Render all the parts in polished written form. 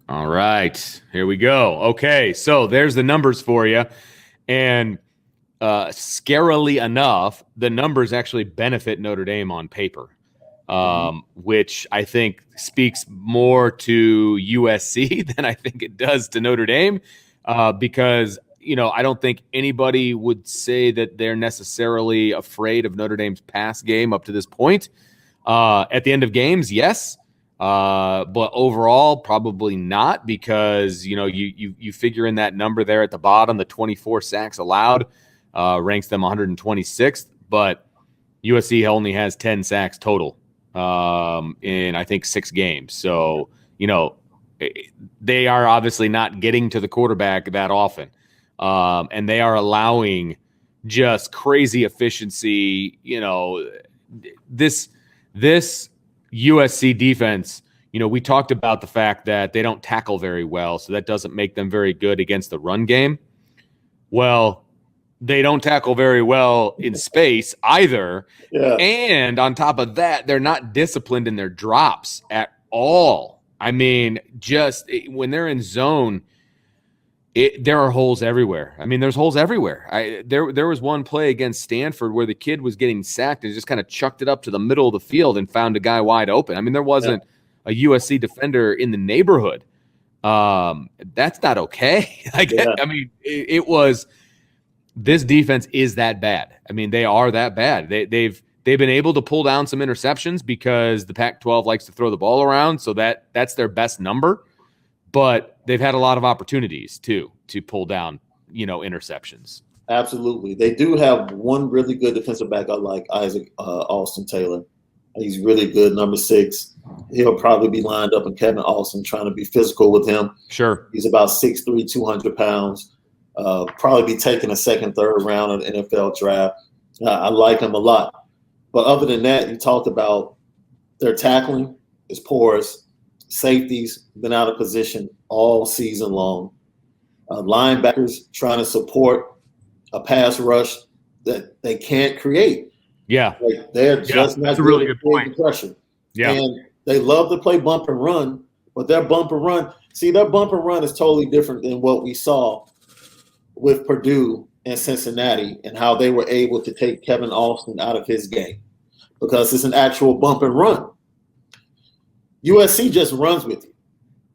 All right, here we go. Okay, so there's the numbers for you. And scarily enough, the numbers actually benefit Notre Dame on paper, which I think speaks more to USC than I think it does to Notre Dame, because I don't think anybody would say that they're necessarily afraid of Notre Dame's pass game up to this point. At the end of games, yes. But overall, probably not, because you figure in that number there at the bottom, the 24 sacks allowed, ranks them 126th, but USC only has 10 sacks total in I think 6 games. So they are obviously not getting to the quarterback that often, and they are allowing just crazy efficiency. This USC defense, we talked about the fact that they don't tackle very well, so that doesn't make them very good against the run game. Well, they don't tackle very well in space either. Yeah. And on top of that, they're not disciplined in their drops at all. I mean, just when they're in zone, there are holes everywhere. I mean, there's holes everywhere. There was one play against Stanford where the kid was getting sacked and just kind of chucked it up to the middle of the field and found a guy wide open. I mean, there wasn't a USC defender in the neighborhood. That's not okay. I mean, it was. This defense is that bad. I mean, they are that bad. They've been able to pull down some interceptions because the Pac-12 likes to throw the ball around, so that's their best number. But they've had a lot of opportunities too to pull down, interceptions. Absolutely, they do have one really good defensive back. I like Isaac Austin Taylor. He's really good, number 6. He'll probably be lined up in Kevin Austin, trying to be physical with him. Sure, he's about 6'3", 200 pounds. Probably be taking a second, third round of the NFL draft. I like him a lot. But other than that, you talked about their tackling is porous. Safeties been out of position all season long. Linebackers trying to support a pass rush that they can't create. Yeah. They're just not that's a really good point. Pressure. Yeah. And they love to play bump and run, but their bump and run is totally different than what we saw with Purdue and Cincinnati, and how they were able to take Kevin Austin out of his game, because it's an actual bump and run. USC just runs with you.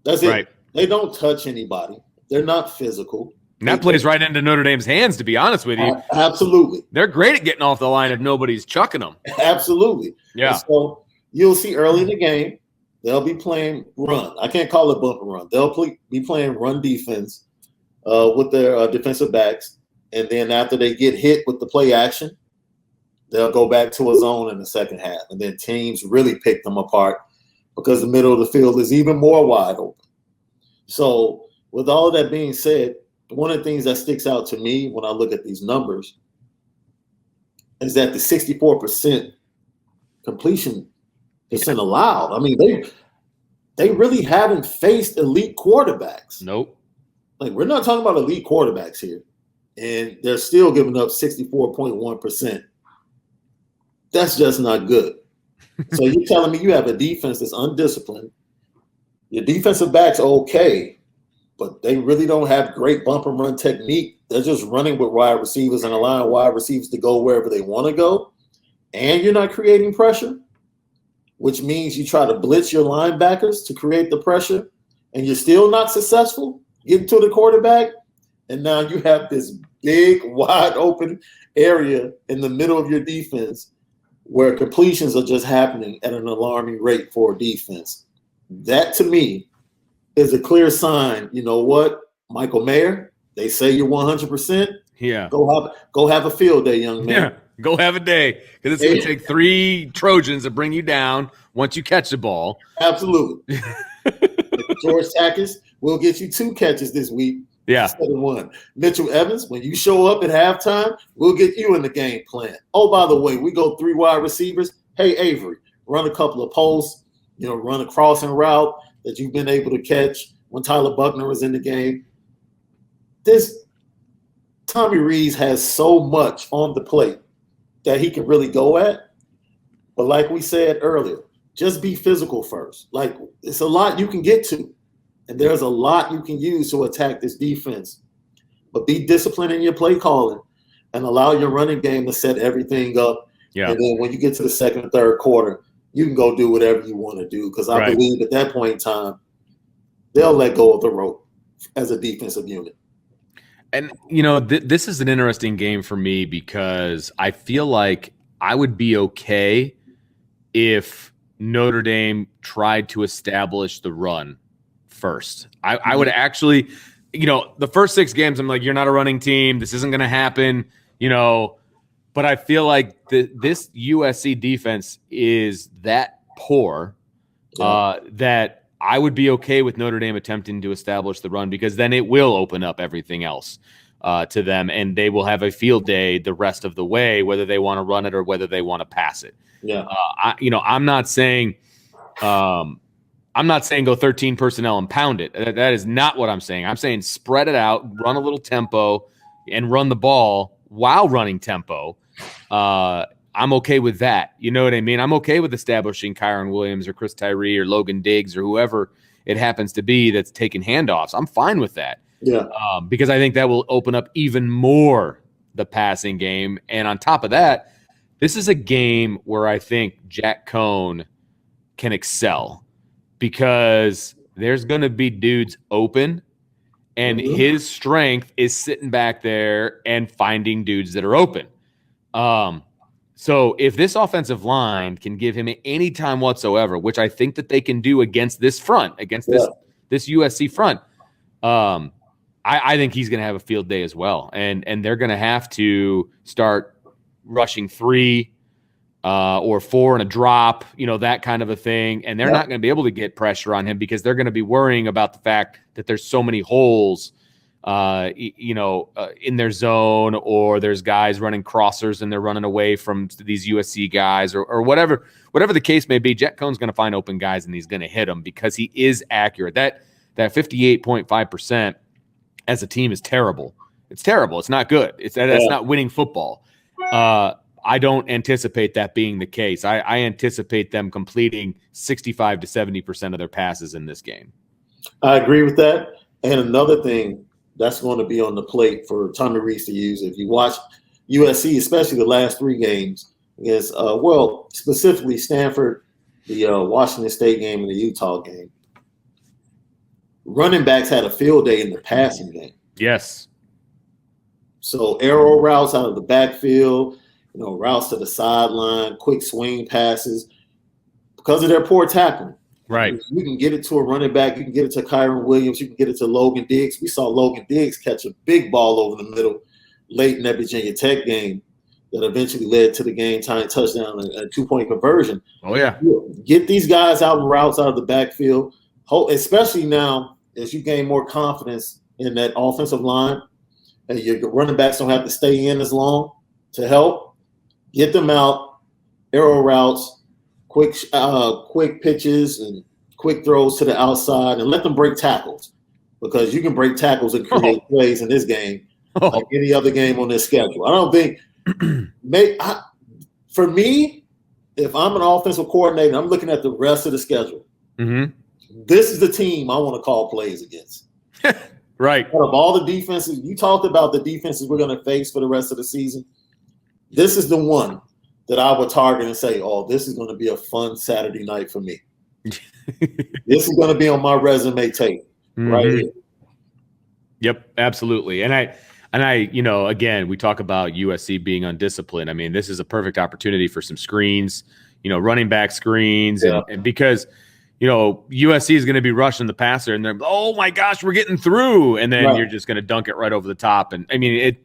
That's it. Right. They don't touch anybody. They're not physical. And that plays right into Notre Dame's hands, to be honest with you. Absolutely. They're great at getting off the line if nobody's chucking them. Absolutely. Yeah. And so you'll see early in the game, they'll be playing run. I can't call it bump and run. They'll be playing run defense with their defensive backs. And then after they get hit with the play action, they'll go back to a zone in the second half. And then teams really pick them apart because the middle of the field is even more wide open. So with all of that being said, one of the things that sticks out to me when I look at these numbers is that the 64% completion percent allowed. I mean, they really haven't faced elite quarterbacks. Nope. Like, we're not talking about elite quarterbacks here, and they're still giving up 64.1%. That's just not good. So you're telling me you have a defense that's undisciplined. Your defensive backs are okay, but they really don't have great bump and run technique. They're just running with wide receivers and allowing wide receivers to go wherever they want to go. And you're not creating pressure, which means you try to blitz your linebackers to create the pressure, and you're still not successful getting to the quarterback. And now you have this big, wide open area in the middle of your defense where completions are just happening at an alarming rate for a defense. That, to me, is a clear sign. You know what, Michael Mayer, they say you're 100%. Yeah. Go have a field day, young man. Yeah, go have a day, because it's going to take 3 Trojans to bring you down once you catch the ball. Absolutely. George Takis will get you 2 catches this week. Yeah. Instead of 1. Mitchell Evans, when you show up at halftime, we'll get you in the game plan. Oh, by the way, we go 3 wide receivers. Hey, Avery, run a couple of posts, run a crossing route that you've been able to catch when Tyler Buckner was in the game. Tommy Rees has so much on the plate that he can really go at. But like we said earlier, just be physical first. Like, it's a lot you can get to. And there's a lot you can use to attack this defense. But be disciplined in your play calling and allow your running game to set everything up. Yeah. And then when you get to the second and third quarter, you can go do whatever you want to do. Because I believe at that point in time, they'll let go of the rope as a defensive unit. And, this is an interesting game for me because I feel like I would be okay if Notre Dame tried to establish the run first. I would actually, the first 6 games, I'm like, you're not a running team. This isn't going to happen, But I feel like this USC defense is that poor that I would be okay with Notre Dame attempting to establish the run because then it will open up everything else to them, and they will have a field day the rest of the way, whether they want to run it or whether they want to pass it. Yeah. I'm not saying go 13 personnel and pound it. That is not what I'm saying. I'm saying spread it out, run a little tempo, and run the ball while running tempo. I'm okay with that. You know what I mean? I'm okay with establishing Kyron Williams or Chris Tyree or Logan Diggs or whoever it happens to be that's taking handoffs. I'm fine with that. Yeah. Because I think that will open up even more the passing game. And on top of that, this is a game where I think Jack Coan can excel because there's going to be dudes open, and his strength is sitting back there and finding dudes that are open. So if this offensive line can give him any time whatsoever, which I think that they can do against this front, against this USC front, I think he's going to have a field day as well. And they're going to have to start rushing 3 or 4 and a drop, that kind of a thing. And they're not going to be able to get pressure on him because they're going to be worrying about the fact that there's so many holes in their zone, or there's guys running crossers and they're running away from these USC guys or whatever the case may be. Jack Coan's going to find open guys and he's going to hit them because he is accurate. That 58.5% as a team is terrible. It's terrible. It's not good. That's not winning football. I don't anticipate that being the case. I anticipate them completing 65 to 70% of their passes in this game. I agree with that. And another thing that's going to be on the plate for Tommy Rees to use. If you watch USC, especially the last 3 games, is specifically Stanford, the Washington State game, and the Utah game. Running backs had a field day in the passing game. Yes. So arrow routes out of the backfield, routes to the sideline, quick swing passes, because of their poor tackling. Right. You can get it to a running back. You can get it to Kyron Williams. You can get it to Logan Diggs. We saw Logan Diggs catch a big ball over the middle late in that Virginia Tech game that eventually led to the game-time touchdown and a 2-point conversion. Oh, yeah. Get these guys out in routes out of the backfield, especially now as you gain more confidence in that offensive line and your running backs don't have to stay in as long to help. Get them out, arrow routes, quick pitches and quick throws to the outside, and let them break tackles, because you can break tackles and create plays in this game like any other game on this schedule. I don't think for me, if I'm an offensive coordinator, I'm looking at the rest of the schedule. Mm-hmm. This is the team I want to call plays against. Right. Out of all the defenses, you talked about the defenses we're going to face for the rest of the season. This is the one that I would target and say, this is going to be a fun Saturday night for me. This is going to be on my resume tape right here. Yep, absolutely. And I, again, we talk about USC being undisciplined. I mean, this is a perfect opportunity for some screens, running back screens. And because, USC is going to be rushing the passer and they're, oh my gosh, we're getting through. And then you're just going to dunk it right over the top. And I mean,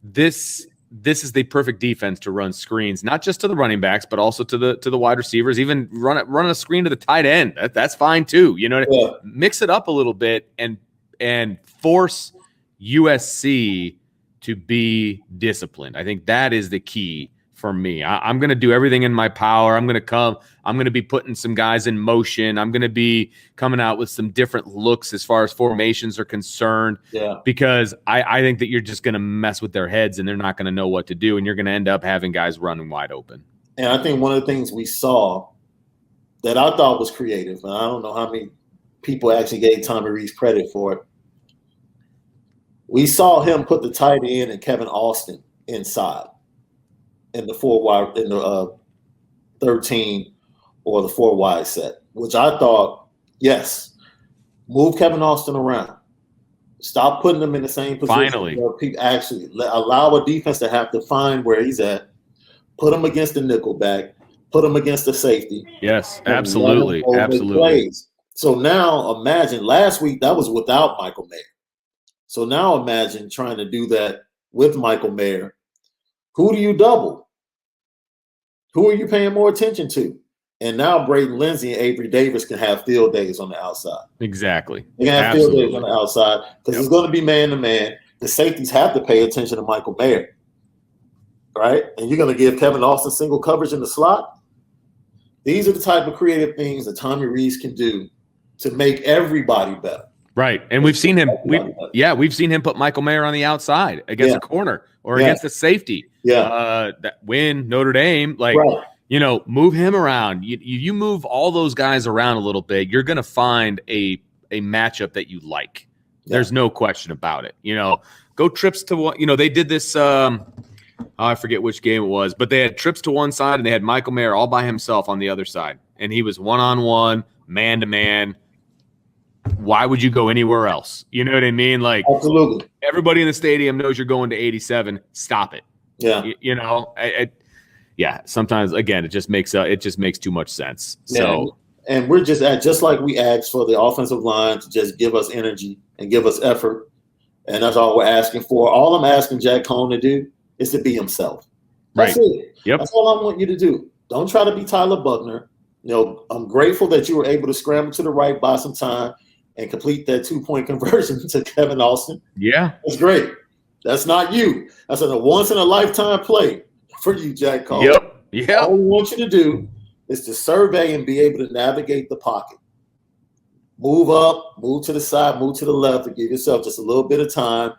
this is the perfect defense to run screens, not just to the running backs, but also to the wide receivers. Even run a screen to the tight end. That's fine too. Mix it up a little bit and force USC to be disciplined. I think that is the key for me. I'm going to do everything in my power. I'm going to be putting some guys in motion. I'm going to be coming out with some different looks as far as formations are concerned. Yeah. Because I think that you're just going to mess with their heads and they're not going to know what to do. And you're going to end up having guys running wide open. And I think one of the things we saw that I thought was creative, and I don't know how many people actually gave Tommy Rees credit for it. We saw him put the tight end and Kevin Austin inside in the 4 wide in the 13 or the 4 wide set, which I thought, yes, move Kevin Austin around. Stop putting him in the same position. Finally. Where people actually allow a defense to have to find where he's at, put him against the nickelback, put him against the safety. Yes, absolutely. Absolutely. Plays. So now imagine last week that was without Michael Mayer. So now imagine trying to do that with Michael Mayer. Who do you double? Who are you paying more attention to? And now Braden Lindsey and Avery Davis can have field days on the outside. Exactly. They can have field days on the outside because it's going to be man-to-man. The safeties have to pay attention to Michael Mayer, right? And you're going to give Kevin Austin single coverage in the slot. These are the type of creative things that Tommy Rees can do to make everybody better. Right. And we've seen him. We've seen him put Michael Mayer on the outside against a corner or against a safety. Yeah. That win Notre Dame, move him around. You move all those guys around a little bit, you're going to find a matchup that you like. Yeah. There's no question about it. Go trips to one. They did this. I forget which game it was, but they had trips to one side and they had Michael Mayer all by himself on the other side, and he was one-on-one, man-to-man. Why would you go anywhere else? You know what I mean? Like, absolutely. Everybody in the stadium knows you're going to 87. Stop it. Yeah. Sometimes again, it just makes too much sense. Yeah. So, and we're just like we asked for the offensive line to just give us energy and give us effort, and that's all we're asking for. All I'm asking Jack Coan to do is to be himself. That's it. Yep. That's all I want you to do. Don't try to be Tyler Buckner. I'm grateful that you were able to scramble to the right, buy some time, and complete that 2-point conversion to Kevin Austin. Yeah. That's great. That's not you. That's a once-in-a-lifetime play for you, Jack Coan. Yep. All we want you to do is to survey and be able to navigate the pocket. Move up, move to the side, move to the left, to give yourself just a little bit of time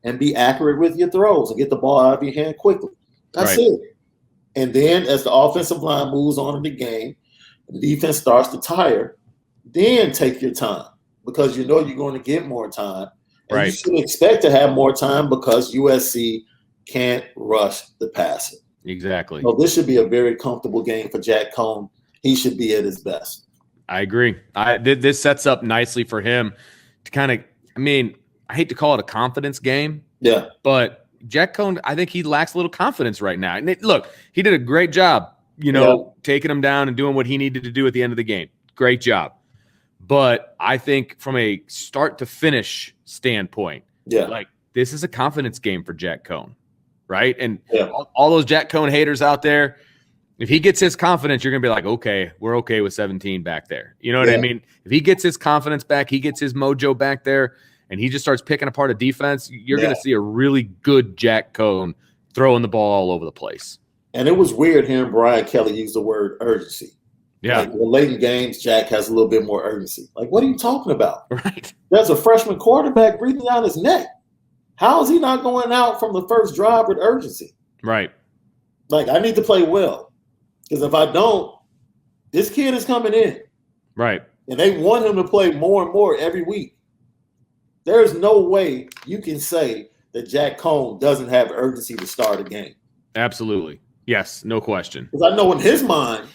and be accurate with your throws and get the ball out of your hand quickly. That's it. And then as the offensive line moves on in the game, the defense starts to tire, then take your time because you're going to get more time. And you should expect to have more time because USC can't rush the passer. Exactly. So this should be a very comfortable game for Jack Coan. He should be at his best. I agree. This sets up nicely for him to kind of, I hate to call it a confidence game. Yeah. But Jack Coan, I think he lacks a little confidence right now. And look, he did a great job, taking him down and doing what he needed to do at the end of the game. Great job. But I think from a start to finish standpoint, this is a confidence game for Jack Coan, right? And all those Jack Coan haters out there, if he gets his confidence, you're going to be like, okay, we're okay with 17 back there. You know what I mean? If he gets his confidence back, he gets his mojo back there, and he just starts picking apart a defense, you're going to see a really good Jack Coan throwing the ball all over the place. And it was weird hearing Brian Kelly use the word urgency. Yeah. Like, late in games, Jack has a little bit more urgency. Like, what are you talking about? Right. There's a freshman quarterback breathing down his neck. How is he not going out from the first drive with urgency? Right. Like, I need to play well. Because if I don't, this kid is coming in. Right. And they want him to play more and more every week. There's no way you can say that Jack Coan doesn't have urgency to start a game. Absolutely. Yes, no question. Because I know in his mind,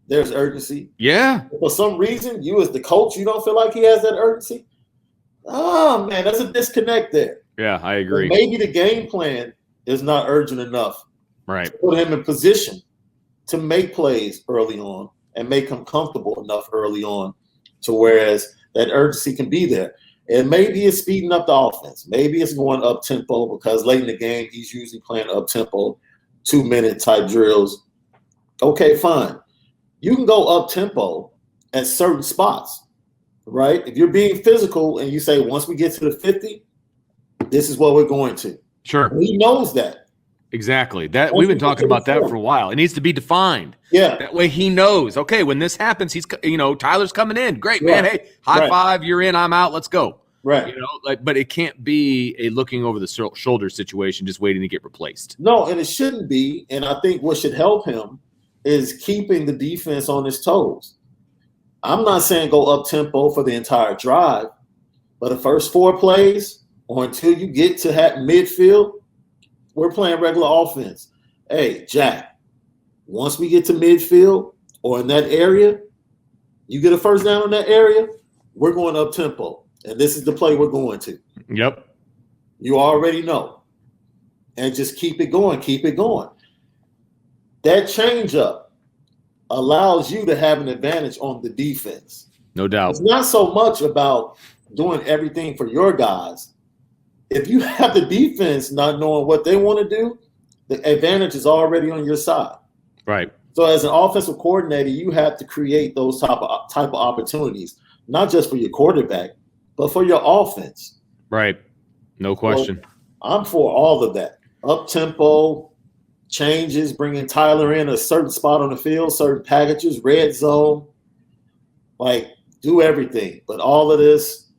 there's urgency. Yeah. For some reason, you as the coach, you don't feel like he has that urgency. Oh, man, there's a disconnect there. Yeah, I agree. But maybe the game plan is not urgent enough. Right. To put him in position to make plays early on and make him comfortable enough early on to whereas that urgency can be there. And maybe it's speeding up the offense. Maybe it's going up tempo because late in the game, he's usually playing up tempo, 2-minute type drills. Okay, fine. You can go up tempo at certain spots, right? If you're being physical and you say, once we get to the 50, this is what we're going to. Sure. And he knows that. Exactly. That we've been talking about that for a while. It needs to be defined. Yeah. That way he knows, okay, when this happens, he's, Tyler's coming in. Great, man. Hey, high five, you're in, I'm out, let's go. Right. But it can't be a looking over the shoulder situation, just waiting to get replaced. No, and it shouldn't be. And I think what should help him is keeping the defense on his toes. I'm not saying go up tempo for the entire drive, but the first 4 plays or until you get to midfield, we're playing regular offense. Hey, Jack, once we get to midfield or in that area, you get a first down in that area, we're going up tempo. And this is the play we're going to. Yep. You already know. And just keep it going, keep it going. That changeup allows you to have an advantage on the defense. No doubt. It's not so much about doing everything for your guys. If you have the defense not knowing what they want to do, the advantage is already on your side. Right. So as an offensive coordinator, you have to create those type of opportunities, not just for your quarterback, but for your offense. Right. No question. So I'm for all of that. Up tempo, changes, bringing Tyler in a certain spot on the field, certain packages, red zone, like do everything. But all of this,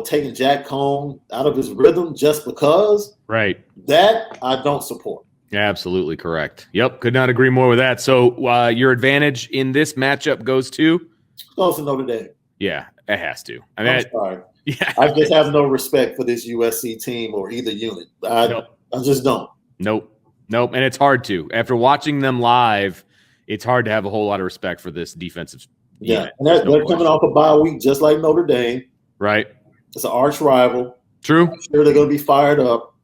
taking Jack Coan out of his rhythm just because, right? That I don't support. Absolutely correct. Yep, could not agree more with that. So your advantage in this matchup goes to Notre Dame. Yeah, it has to. I'm sorry. Yeah, I just have no respect for this USC team or either unit. I just don't. Nope. And it's hard to. After watching them live, it's hard to have a whole lot of respect for this defensive. Yeah, and they're coming off a bye week just like Notre Dame. Right. It's an arch rival. True. I'm sure they're going to be fired up.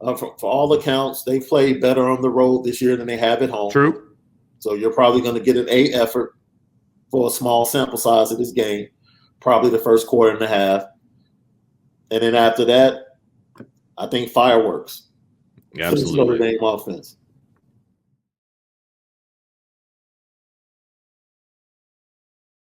For all accounts, they played better on the road this year than they have at home. True. So you're probably going to get an A effort for a small sample size of this game, probably the first quarter and a half. And then after that, I think fireworks. Yeah, absolutely. Notre Dame offense.